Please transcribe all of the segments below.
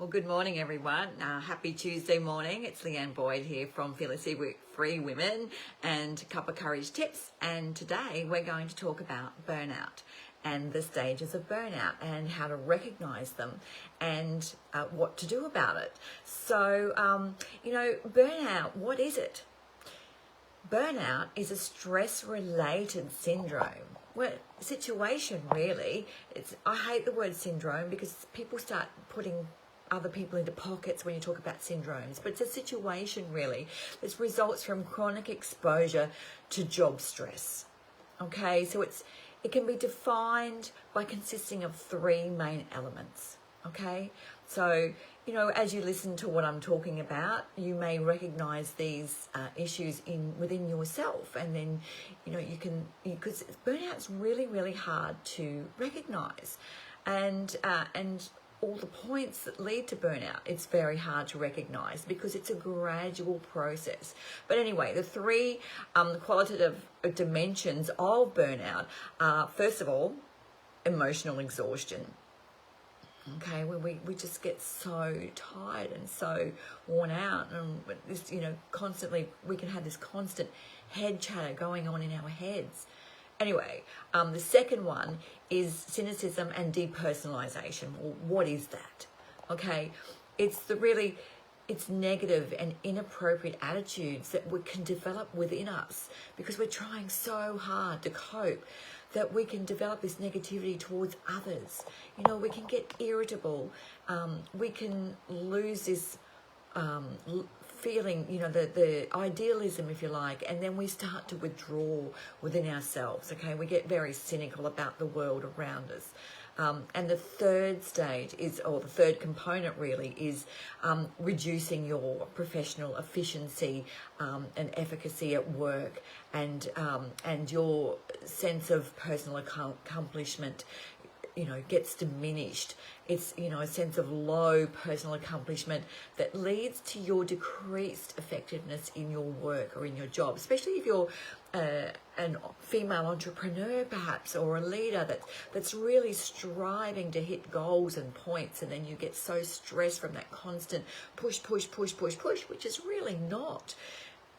Well, good morning, everyone. Happy Tuesday morning. It's Leanne Boyd here from Fearlessly Free Women and Cuppa Courage Tips. And today we're going to talk about burnout and the stages of burnout and how to recognize them and what to do about it. So, burnout, what is it? Burnout is a stress-related syndrome. Well, situation really. I hate the word syndrome because people start putting other people into pockets when you talk about syndromes, but it's a situation really. This results from chronic exposure to job stress. Okay, so it can be defined by consisting of three main elements. Okay, so as you listen to what I'm talking about, you may recognize these issues within yourself, and then because burnout's really, really hard to recognize, and all the points that lead to burnout, it's very hard to recognize because it's a gradual process. But anyway, the three qualitative dimensions of burnout are, first of all, emotional exhaustion. Okay, when we just get so tired and so worn out, and this, constantly, we can have this constant head chatter going on in our heads. Anyway, the second one is cynicism and depersonalization. Well, what is that? Okay, it's negative and inappropriate attitudes that we can develop within us because we're trying so hard to cope that we can develop this negativity towards others. We can get irritable. We can lose this feeling, the idealism, if you like, and then we start to withdraw within ourselves. Okay, we get very cynical about the world around us. And the third stage the third component really is reducing your professional efficiency and efficacy at work, and your sense of personal accomplishment gets diminished. It's, a sense of low personal accomplishment that leads to your decreased effectiveness in your work or in your job, especially if you're a female entrepreneur perhaps, or a leader that's really striving to hit goals and points, and then you get so stressed from that constant push, which is really not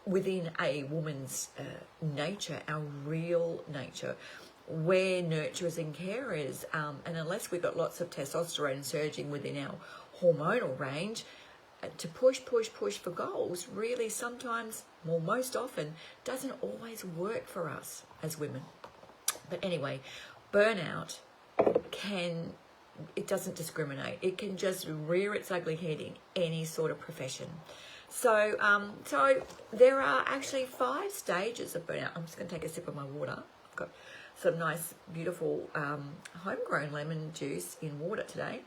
within a woman's nature, our real nature. We're nurturers and carers, and unless we've got lots of testosterone surging within our hormonal range, to push for goals really sometimes, or most often, doesn't always work for us as women. But anyway, burnout it doesn't discriminate. It can just rear its ugly head in any sort of profession. So there are actually 5 stages of burnout. I'm just going to take a sip of my water. I've got some nice, beautiful homegrown lemon juice in water today.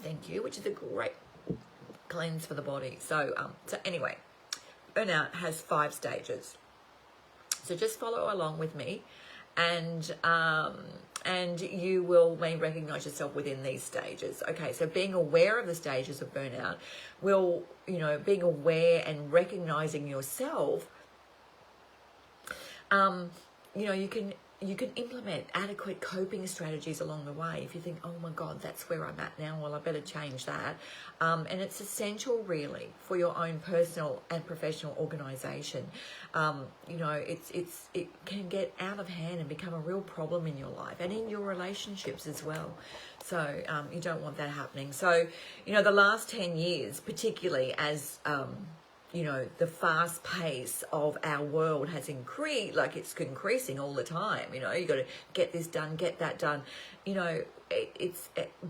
Thank you, which is a great cleanse for the body. So anyway, burnout has 5 stages. So just follow along with me, and you may recognize yourself within these stages. Okay, so being aware of the stages of burnout being aware and recognizing yourself, you can implement adequate coping strategies along the way. If you think, oh my God, that's where I'm at now, well, I better change that. And it's essential really for your own personal and professional organization. It can get out of hand and become a real problem in your life and in your relationships as well. So you don't want that happening. So, the last 10 years, particularly as the fast pace of our world has increased, like it's increasing all the time. You got to get this done, get that done.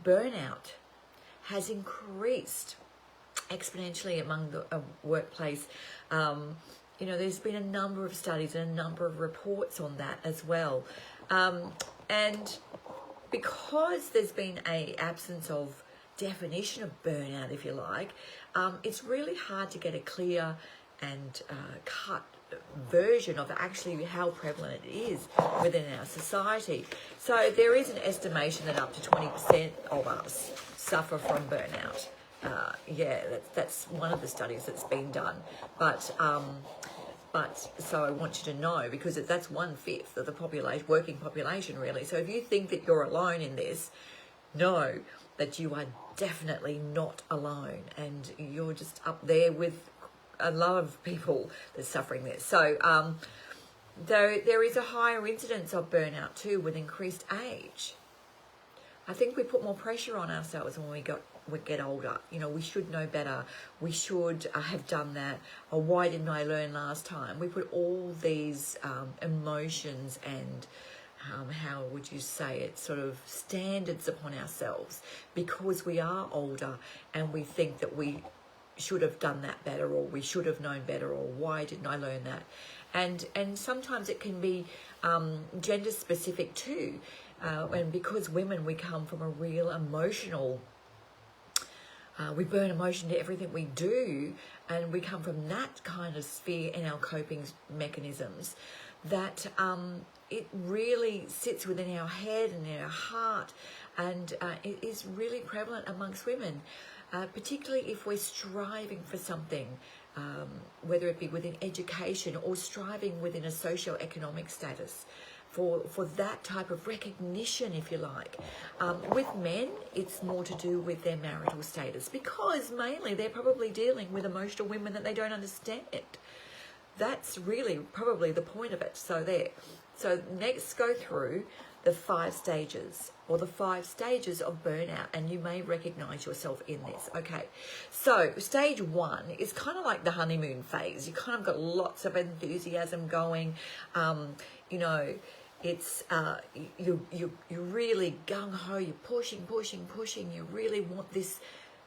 Burnout has increased exponentially among the workplace. There's been a number of studies and a number of reports on that as well. And because there's been an absence of definition of burnout, if you like, it's really hard to get a clear and cut version of actually how prevalent it is within our society. So there is an estimation that up to 20% of us suffer from burnout. That's one of the studies that's been done. But so I want you to know, because that's 1/5 of the working population really. So if you think that you're alone in this, know that you are definitely not alone, and you're just up there with a lot of people that's suffering this. So though there is a higher incidence of burnout too with increased age. I think we put more pressure on ourselves when we get older. You know, we should know better. We should have done that. Or why didn't I learn last time? We put all these emotions and how would you say it, sort of standards upon ourselves because we are older, and we think that we should have done that better, or we should have known better, or why didn't I learn that? And sometimes it can be gender specific too. And because women, we come from a real emotional, we burn emotion to everything we do, and we come from that kind of sphere in our coping mechanisms, that it really sits within our head and in our heart, and it is really prevalent amongst women, particularly if we're striving for something, whether it be within education or striving within a socio-economic status, for that type of recognition, if you like. With men, it's more to do with their marital status, because mainly they're probably dealing with emotional women that they don't understand. That's really probably the point of it. So next, go through the 5 stages, or the 5 stages of burnout, and you may recognize yourself in this. Okay, so stage 1 is kind of like the honeymoon phase. You kind of got lots of enthusiasm going. You know, it's you're really gung-ho, you're pushing. You really want this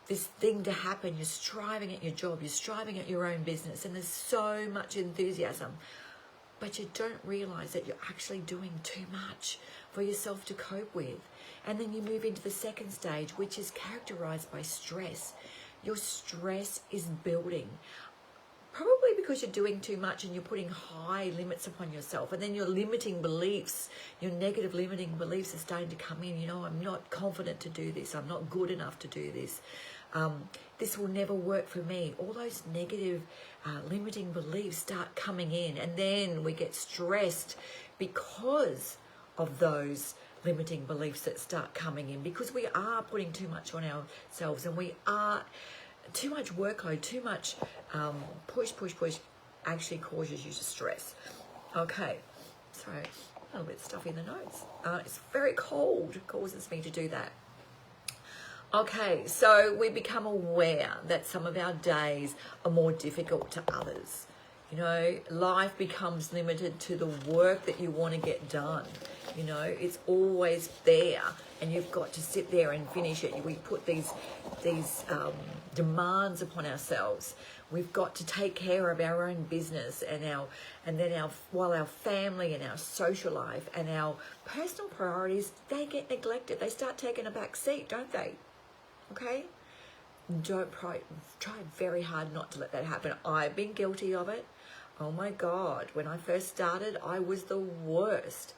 thing to happen. You're striving at your job, you're striving at your own business, and there's so much enthusiasm, but you don't realize that you're actually doing too much for yourself to cope with. And then you move into the second stage, which is characterized by stress. Your stress is building, probably because you're doing too much and you're putting high limits upon yourself, and then your limiting beliefs, your negative limiting beliefs are starting to come in. You know, I'm not confident to do this, I'm not good enough to do this, this will never work for me. All those negative limiting beliefs start coming in, and then we get stressed because of those limiting beliefs that start coming in, because we are putting too much on ourselves, and we are too much workload, too much push actually causes you to stress. Okay, sorry, a little bit stuffy in the nose. It's very cold, causes me to do that. Okay, so we become aware that some of our days are more difficult to others. You know, life becomes limited to the work that you want to get done. You know, it's always there, and you've got to sit there and finish it. We put these demands upon ourselves. We've got to take care of our own business while our family and our social life and our personal priorities, they get neglected. They start taking a back seat, don't they? Okay? Try very hard not to let that happen. I've been guilty of it. Oh my God, when I first started, I was the worst.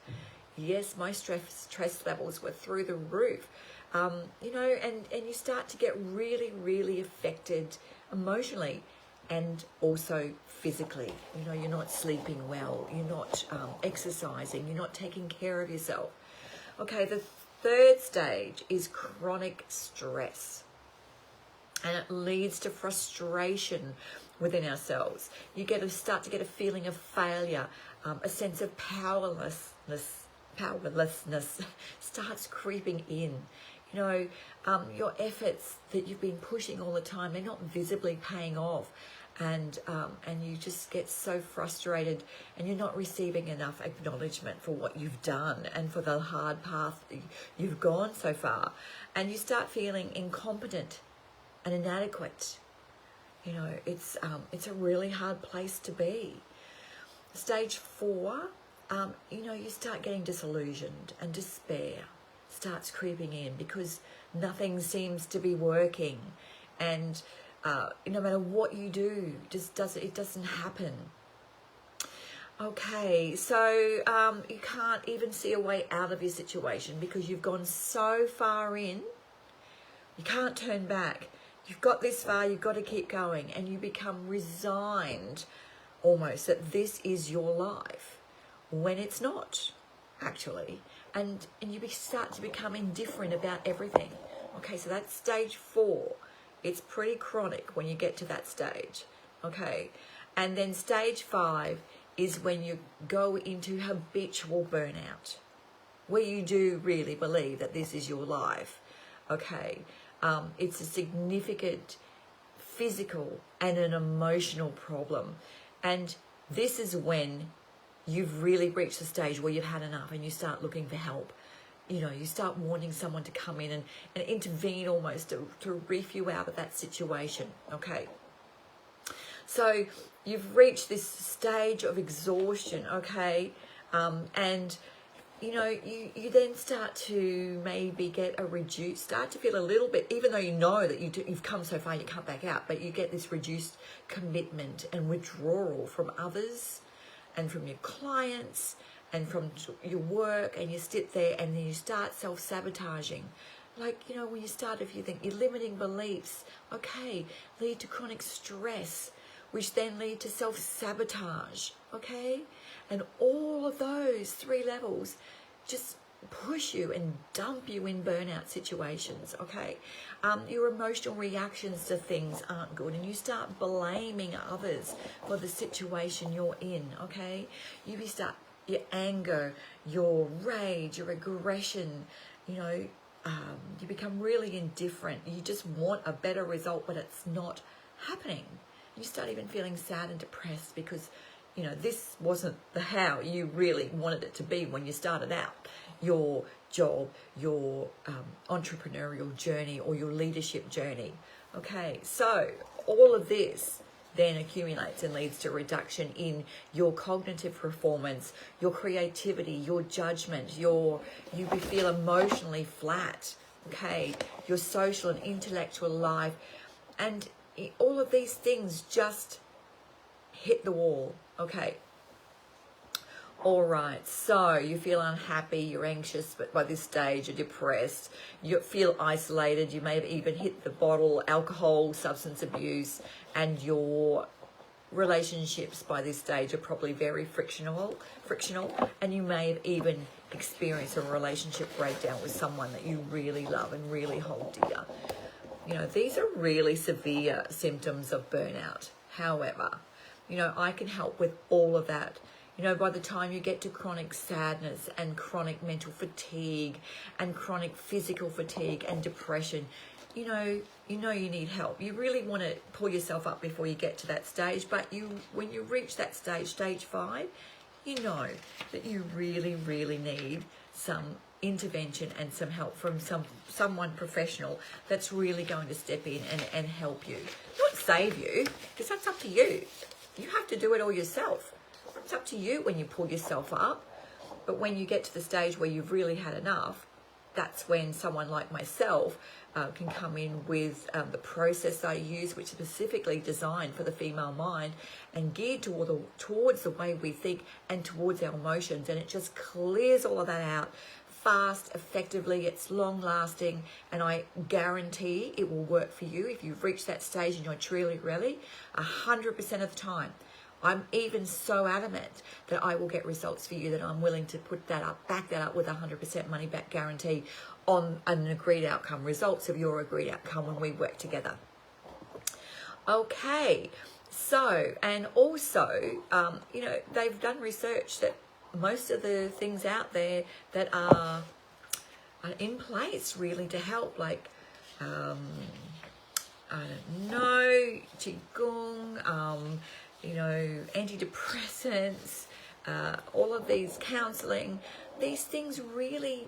Yes, my stress levels were through the roof. You know, and you start to get really, really affected emotionally and also physically. You know, you're not sleeping well, you're not exercising, you're not taking care of yourself. Okay, the third stage is chronic stress, and it leads to frustration within ourselves. You start to get a feeling of failure, a sense of powerlessness starts creeping in. You know, your efforts that you've been pushing all the time, they're not visibly paying off, and you just get so frustrated, and you're not receiving enough acknowledgement for what you've done and for the hard path you've gone so far, and you start feeling incompetent and inadequate. You know, it's a really hard place to be. Stage 4, you know, you start getting disillusioned, and despair starts creeping in because nothing seems to be working, and no matter what you do, it doesn't happen. Okay, so you can't even see a way out of your situation because you've gone so far in, you can't turn back. You've got this far, you've got to keep going, and you become resigned almost that this is your life, when it's not, actually. and you start to become indifferent about everything. Okay, so that's stage 4. It's pretty chronic when you get to that stage. Okay, and then stage 5 is when you go into habitual burnout, where you do really believe that this is your life. Okay, it's a significant physical and an emotional problem, and this is when you've really reached the stage where you've had enough and you start looking for help. You know, you start wanting someone to come in and intervene almost to reef you out of that situation. Okay, so you've reached this stage of exhaustion. Okay, and you know, you then start to maybe start to feel a little bit, even though you know that you've come so far, you can't back out, but you get this reduced commitment and withdrawal from others and from your clients and from your work, and you sit there and then you start self-sabotaging. Like, you know, when you start, if you think your limiting beliefs, okay, lead to chronic stress, which then lead to self-sabotage, okay? And all of those 3 levels just push you and dump you in burnout situations, okay? Your emotional reactions to things aren't good, and you start blaming others for the situation you're in, okay? You start your anger, your rage, your aggression, you know, you become really indifferent. You just want a better result, but it's not happening. You start even feeling sad and depressed because, you know, this wasn't the how you really wanted it to be when you started out your job, your entrepreneurial journey, or your leadership journey. Okay, so all of this then accumulates and leads to reduction in your cognitive performance, your creativity, your judgment, you feel emotionally flat, okay, your social and intellectual life, and all of these things just hit the wall. Okay, all right, so you feel unhappy, you're anxious, but by this stage you're depressed, you feel isolated, you may have even hit the bottle, alcohol, substance abuse, and your relationships by this stage are probably very frictional, and you may have even experienced a relationship breakdown with someone that you really love and really hold dear. You know, these are really severe symptoms of burnout. However, you know, I can help with all of that. You know, by the time you get to chronic sadness and chronic mental fatigue and chronic physical fatigue and depression, you know you need help. You really want to pull yourself up before you get to that stage, but when you reach that stage, stage 5, you know that you really, really need some intervention and some help from someone professional that's really going to step in and help you. Not save you, because that's up to you. You have to do it all yourself. It's up to you when you pull yourself up. But when you get to the stage where you've really had enough, that's when someone like myself can come in with the process I use, which is specifically designed for the female mind and geared towards the way we think and towards our emotions. And it just clears all of that out fast, effectively. It's long lasting, and I guarantee it will work for you if you've reached that stage and you're truly ready 100% of the time. I'm even so adamant that I will get results for you that I'm willing to back that up with 100% money back guarantee on an agreed outcome, results of your agreed outcome when we work together. Okay, so, and also, you know, they've done research that most of the things out there that are in place really to help, like, I don't know, Qigong, you know, antidepressants, all of these counseling, these things really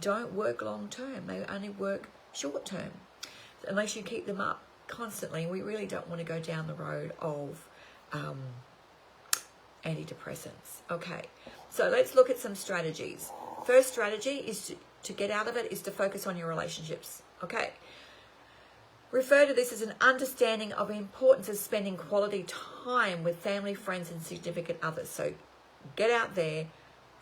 don't work long term. They only work short term unless you keep them up constantly. We really don't want to go down the road of antidepressants. Okay, so let's look at some strategies. First strategy is to get out of it is to focus on your relationships. Okay, refer to this as an understanding of the importance of spending quality time with family, friends, and significant others. So get out there,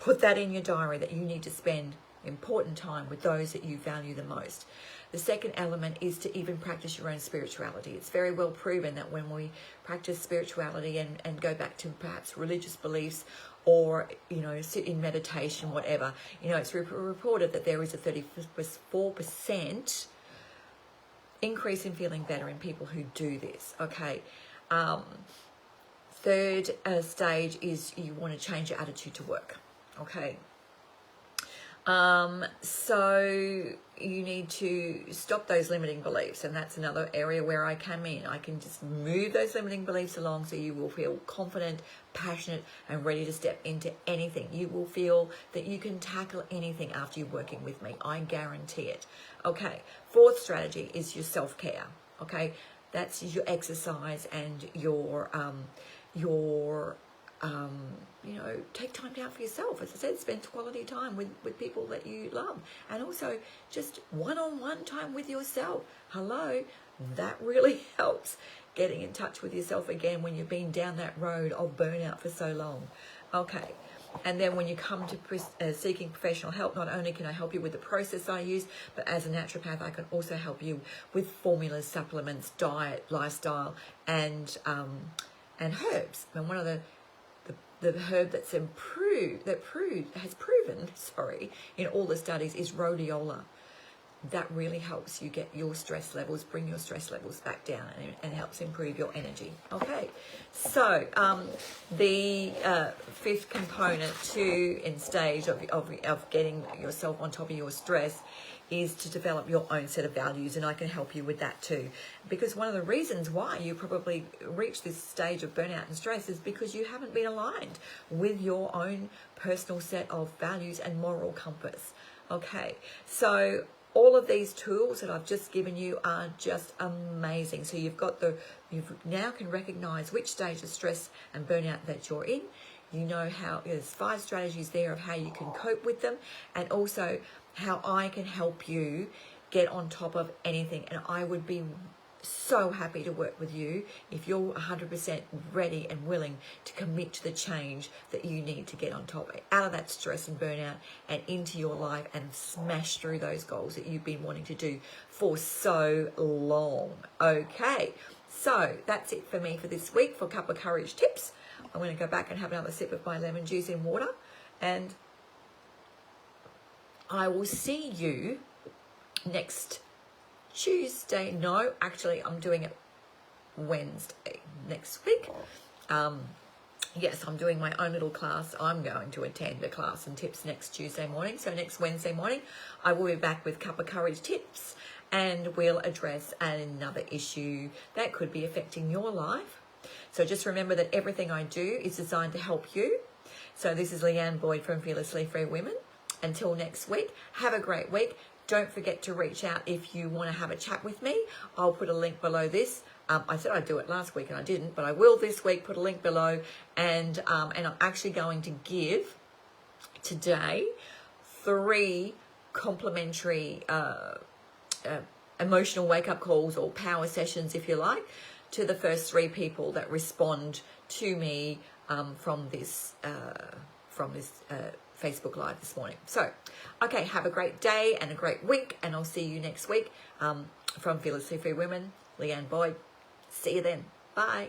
put that in your diary that you need to spend important time with those that you value the most. The second element is to even practice your own spirituality. It's very well proven that when we practice spirituality and go back to perhaps religious beliefs or, you know, sit in meditation, whatever. You know, it's reported that there is a 34% increase in feeling better in people who do this. Okay. Third stage is you want to change your attitude to work. Okay. So you need to stop those limiting beliefs, and that's another area where I come in. I can just move those limiting beliefs along so you will feel confident, passionate, and ready to step into anything. You will feel that you can tackle anything after you're working with me. I guarantee it. Okay. Fourth strategy is your self-care. Okay. That's your exercise and your you know, take time out for yourself. As I said, spend quality time with people that you love, and also just one-on-one time with yourself. Hello, that really helps getting in touch with yourself again when you've been down that road of burnout for so long. Okay. And then when you come to seeking professional help, not only can I help you with the process I use, but as a naturopath, I can also help you with formulas, supplements, diet, lifestyle, and herbs. And one of the herb that's has proven in all the studies is rhodiola. That really helps you get your stress levels, bring your stress levels back down, and helps improve your energy. Okay, so the fifth component in stage of getting yourself on top of your stress is to develop your own set of values, and I can help you with that too. Because one of the reasons why you probably reach this stage of burnout and stress is because you haven't been aligned with your own personal set of values and moral compass. Okay, so all of these tools that I've just given you are just amazing. So you now can recognize which stage of stress and burnout that you're in. You know how there's 5 strategies there of how you can cope with them, and also how I can help you get on top of anything. And I would be so happy to work with you if you're 100% ready and willing to commit to the change that you need to get on top, out of that stress and burnout and into your life, and smash through those goals that you've been wanting to do for so long. Okay, so that's it for me for this week for Cuppa Courage Tips. I'm going to go back and have another sip of my lemon juice in water, and I will see you next Tuesday. No, actually, I'm doing it Wednesday next week. Yes, I'm doing my own little class. I'm going to attend a class and tips next Tuesday morning. So next Wednesday morning, I will be back with Cuppa Courage Tips, and we'll address another issue that could be affecting your life. So just remember that everything I do is designed to help you. So this is Leanne Boyd from Fearlessly Free Women. Until next week, have a great week. Don't forget to reach out if you want to have a chat with me. I'll put a link below this. I said I'd do it last week and I didn't, but I will this week. Put a link below, and I'm actually going to give today 3 complimentary emotional wake-up calls, or power sessions, if you like, to the first 3 people that respond to me from this Facebook Live this morning. So, okay, have a great day and a great week, and I'll see you next week from Fearlessly Free Women, Leanne Boyd. See you then. Bye.